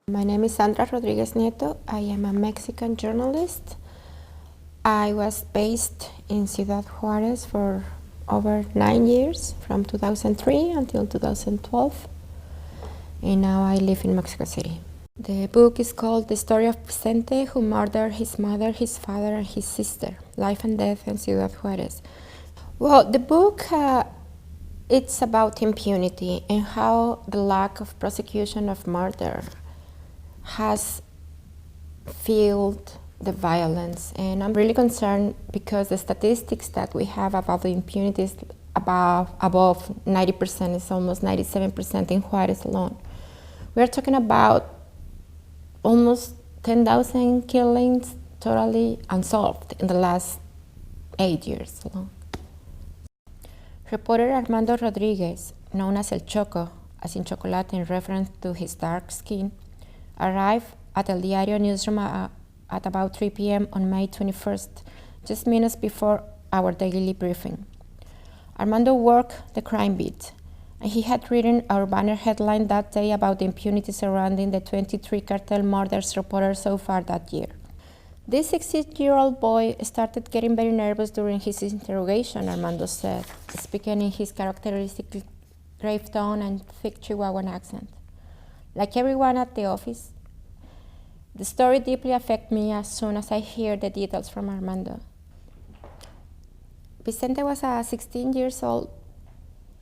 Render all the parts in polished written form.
My name is Sandra Rodriguez Nieto. I am a Mexican journalist. I was based in Ciudad Juarez for over 9 years, from 2003 until 2012. And now I live in Mexico City. The book is called The Story of Vicente, who murdered his mother, his father, and his sister, Life and Death in Ciudad Juarez. Well, the book, it's about impunity and how the lack of prosecution of murder has fueled the violence. And I'm really concerned because the statistics that we have about the impunity is above 90%, it's almost 97% in Juarez alone. We're talking about almost 10,000 killings totally unsolved in the last 8 years alone. Reporter Armando Rodriguez, known as El Choco, as in chocolate in reference to his dark skin, arrived at El Diario newsroom at about 3 p.m. on May 21st, just minutes before our daily briefing. Armando worked the crime beat, and he had written our banner headline that day about the impunity surrounding the 23 cartel murders reported so far that year. This 16-year-old boy started getting very nervous during his interrogation, Armando said, speaking in his characteristic grave tone and thick Chihuahuan accent. Like everyone at the office, the story deeply affected me as soon as I hear the details from Armando. Vicente was a 16-year-old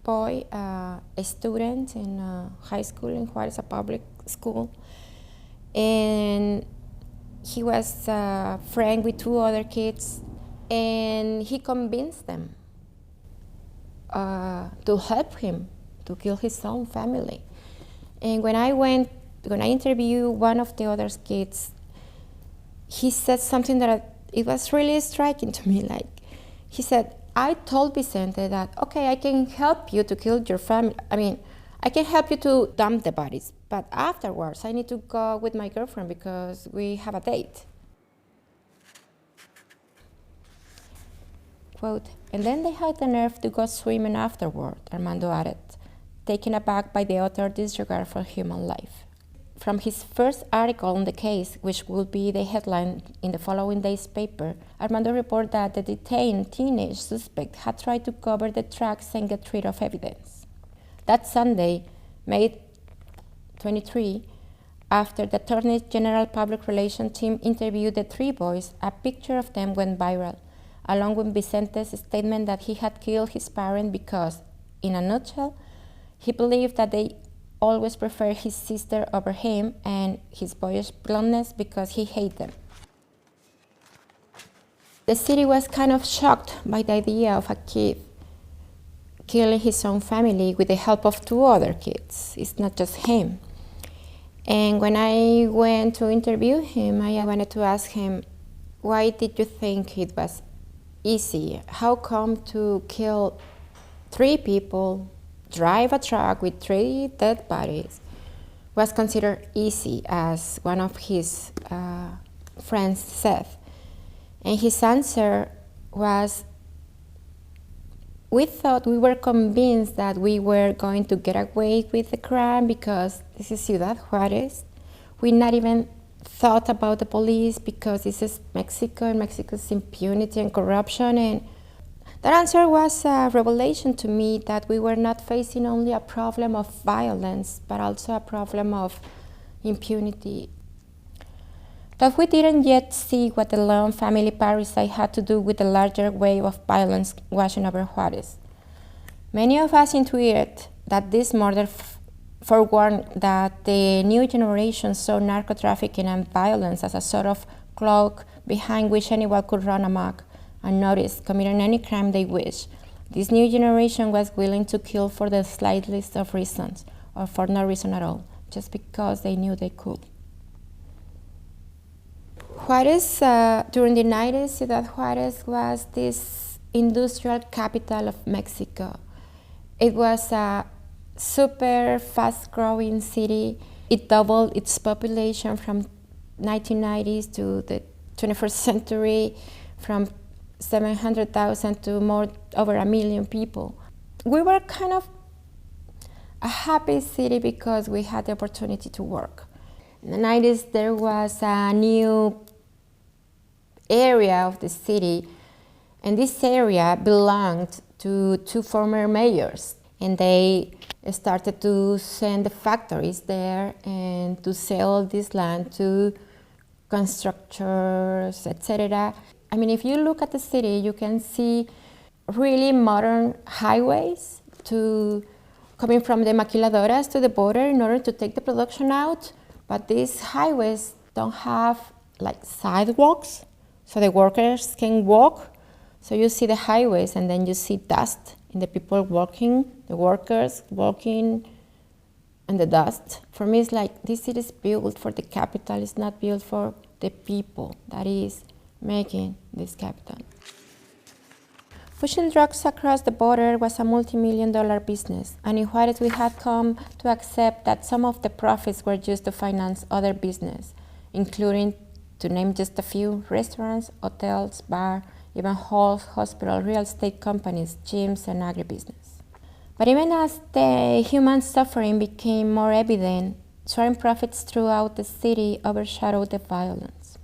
boy, a student in high school in Juarez, a public school, and he was a friend with 2 other kids, and he convinced them to help him to kill his own family. And when I interviewed one of the other kids, he said something that it was really striking to me. Like, he said, I told Vicente that, okay, I can help you to kill your family. I mean, I can help you to dump the bodies, but afterwards I need to go with my girlfriend because we have a date. Quote, and then they had the nerve to go swimming afterward, Armando added, taken aback by the utter disregard for human life. From his first article on the case, which would be the headline in the following day's paper, Armando reported that the detained teenage suspect had tried to cover the tracks and get rid of evidence. That Sunday, May 23, after the Attorney General Public Relations team interviewed the 3 boys, a picture of them went viral, along with Vicente's statement that he had killed his parents because, in a nutshell, he believed that they always preferred his sister over him and his boyish blondness because he hated them. The city was kind of shocked by the idea of a kid killing his own family with the help of 2 other kids. It's not just him. And when I went to interview him, I wanted to ask him, why did you think it was easy? How come to kill 3 people, drive a truck with 3 dead bodies, was considered easy, as one of his friends said? And his answer was, we were convinced that we were going to get away with the crime because this is Ciudad Juarez. We not even thought about the police because this is Mexico and Mexico's impunity and corruption. And that answer was a revelation to me that we were not facing only a problem of violence, but also a problem of impunity. But we didn't yet see what the lone family parasite had to do with the larger wave of violence washing over Juarez. Many of us intuited that this murder forewarned that the new generation saw narco-trafficking and violence as a sort of cloak behind which anyone could run amok, unnoticed, committing any crime they wish. This new generation was willing to kill for the slightest of reasons, or for no reason at all, just because they knew they could. Juarez, during the 90s, Ciudad Juarez was this industrial capital of Mexico. It was a super fast-growing city. It doubled its population from 1990s to the 21st century, from 700,000 to over 1 million people. We were kind of a happy city because we had the opportunity to work. In the 90s, there was a new area of the city, and this area belonged to two former mayors, and they started to send the factories there and to sell this land to constructors, etc. I mean, if you look at the city, you can see really modern highways coming from the maquiladoras to the border in order to take the production out, but these highways don't have like sidewalks so the workers can walk. So you see the highways and then you see dust and the people walking, the workers walking, and the dust. For me, it's like this city is built for the capital, it's not built for the people that is making this capital. Pushing drugs across the border was a multi-million-dollar business, and in Juarez we had come to accept that some of the profits were used to finance other business, including, to name just a few, restaurants, hotels, bars, even halls, hospital, real estate companies, gyms, and agribusiness. But even as the human suffering became more evident, soaring profits throughout the city overshadowed the violence.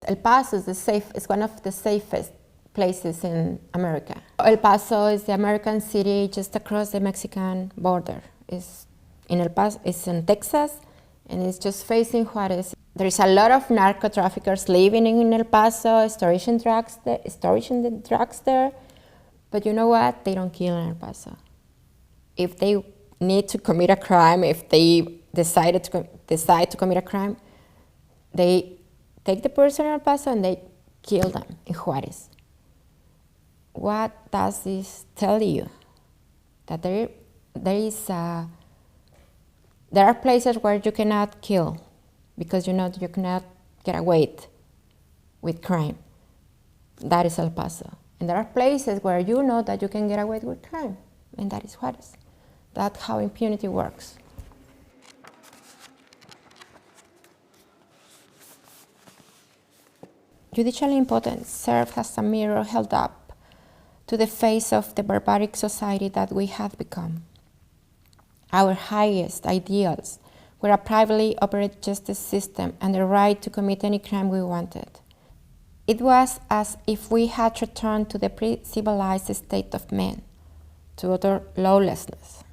El Paso is one of the safest places in America. El Paso is the American city just across the Mexican border. It's in Texas, and it's just facing Juarez. There is a lot of narco traffickers living in El Paso, storing the drugs there. But you know what? They don't kill in El Paso. If they need to commit a crime, if they decide to commit a crime, they take the person in El Paso and they kill them in Juarez. What does this tell you? That there are places where you cannot kill because you know you cannot get away with crime. That is El Paso. And there are places where you know that you can get away with crime, and that is Juarez. That's how impunity works. Judicial impotence serves as a mirror held up to the face of the barbaric society that we have become. Our highest ideals were a privately operated justice system and the right to commit any crime we wanted. It was as if we had returned to the pre-civilized state of men, to utter lawlessness.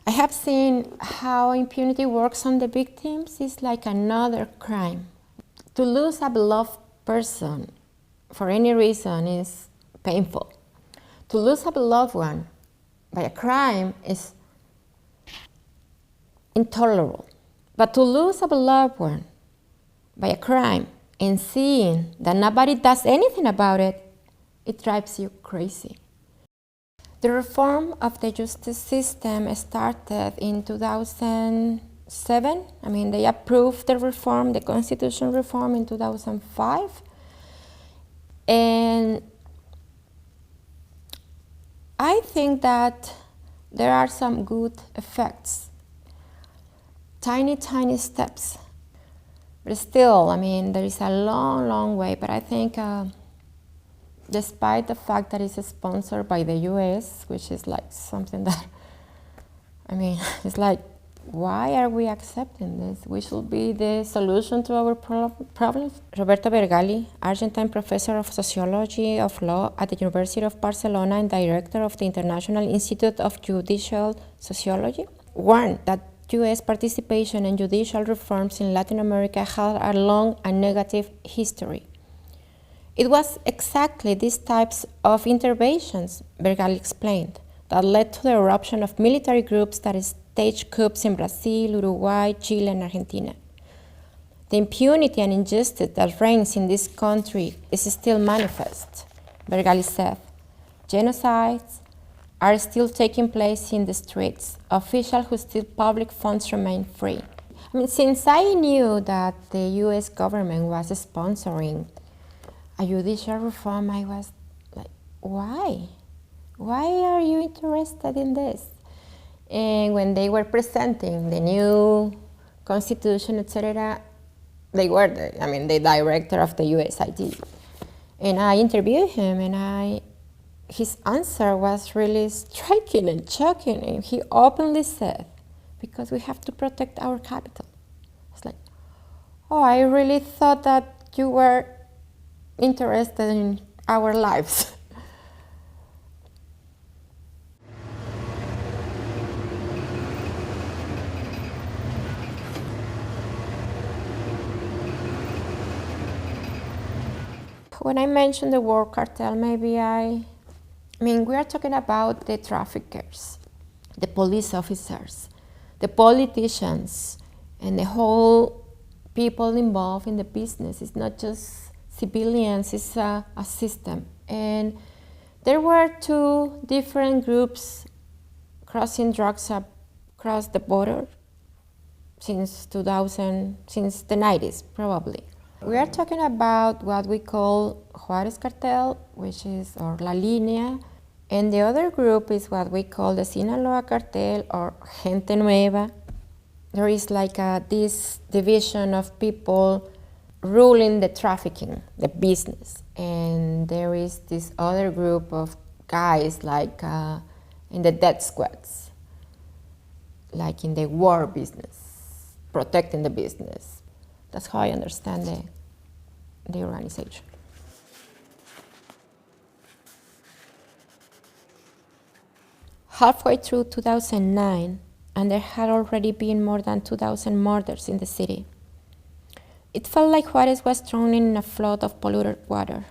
I have seen how impunity works on the victims. It's like another crime. To lose a beloved person for any reason is painful. To lose a beloved one by a crime is intolerable. But to lose a beloved one by a crime and seeing that nobody does anything about it, it drives you crazy. The reform of the justice system started in 2007. I mean, they approved the reform, the constitution reform in 2005. And I think that there are some good effects. Tiny, tiny steps. But still, I mean, there is a long, long way. But I think despite the fact that it's sponsored by the US, which is like something that, I mean, it's like, why are we accepting this? We should be the solution to our problems. Roberto Bergali, Argentine professor of sociology of law at the University of Barcelona and director of the International Institute of Judicial Sociology, warned that US participation in judicial reforms in Latin America had a long and negative history. It was exactly these types of interventions, Bergali explained, that led to the eruption of military groups that staged coups in Brazil, Uruguay, Chile, and Argentina. The impunity and injustice that reigns in this country is still manifest, Bergali said. Genocides are still taking place in the streets. Officials who steal public funds remain free. I mean, since I knew that the US government was sponsoring a judicial reform, I was like, why? Why are you interested in this? And when they were presenting the new constitution, etc., they were the director of the USID. And I interviewed him, and his answer was really striking and shocking. And he openly said because we have to protect our capital. It's like, oh, I really thought that you were interested in our lives. When I mention the word cartel, maybe I mean, we are talking about the traffickers, the police officers, the politicians, and the whole people involved in the business. It's not just civilians, it's a system. And there were two different groups crossing drugs across the border since the 90s, probably. We are talking about what we call Juárez Cartel, which is, or La Línea, and the other group is what we call the Sinaloa Cartel or Gente Nueva. There is like this division of people ruling the trafficking, the business, and there is this other group of guys like in the death squads, like in the war business, protecting the business. That's how I understand the organization. Halfway through 2009, and there had already been more than 2,000 murders in the city. It felt like Juárez was drowning in a flood of polluted water.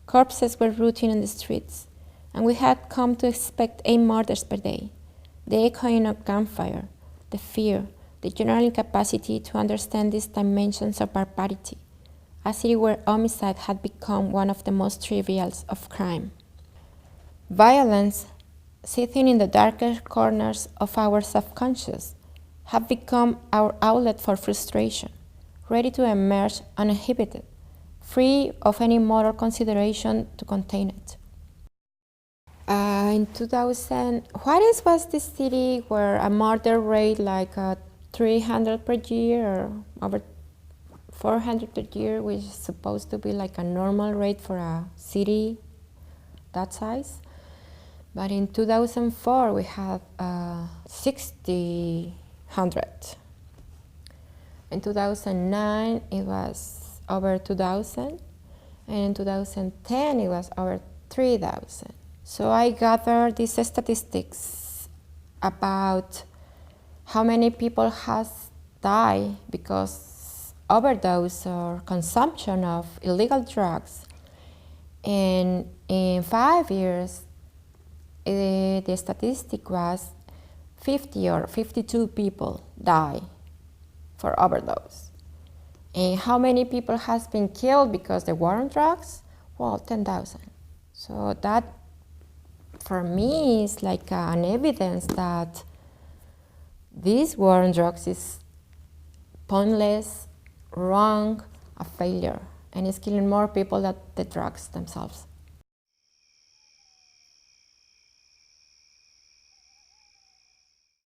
Corpses were rotting in the streets, and we had come to expect 8 murders per day. The echoing of gunfire, the fear, the general incapacity to understand these dimensions of barbarity, a city where homicide had become one of the most trivial of crime. Violence, sitting in the darker corners of our subconscious, had become our outlet for frustration, ready to emerge uninhibited, free of any moral consideration to contain it. In 2000, Juárez was the city where a murder rate like 300 per year or over 400 per year, which is supposed to be like a normal rate for a city that size. But in 2004, we had 100. In 2009, it was over 2,000. And in 2010, it was over 3,000. So I gathered these statistics about how many people has died because overdose or consumption of illegal drugs. And in 5 years, the statistic was 50 or 52 people die for overdose. And how many people has been killed because the war on drugs? Well, 10,000. So that, for me, is like an evidence that this war on drugs is pointless, wrong, a failure, and it's killing more people than the drugs themselves.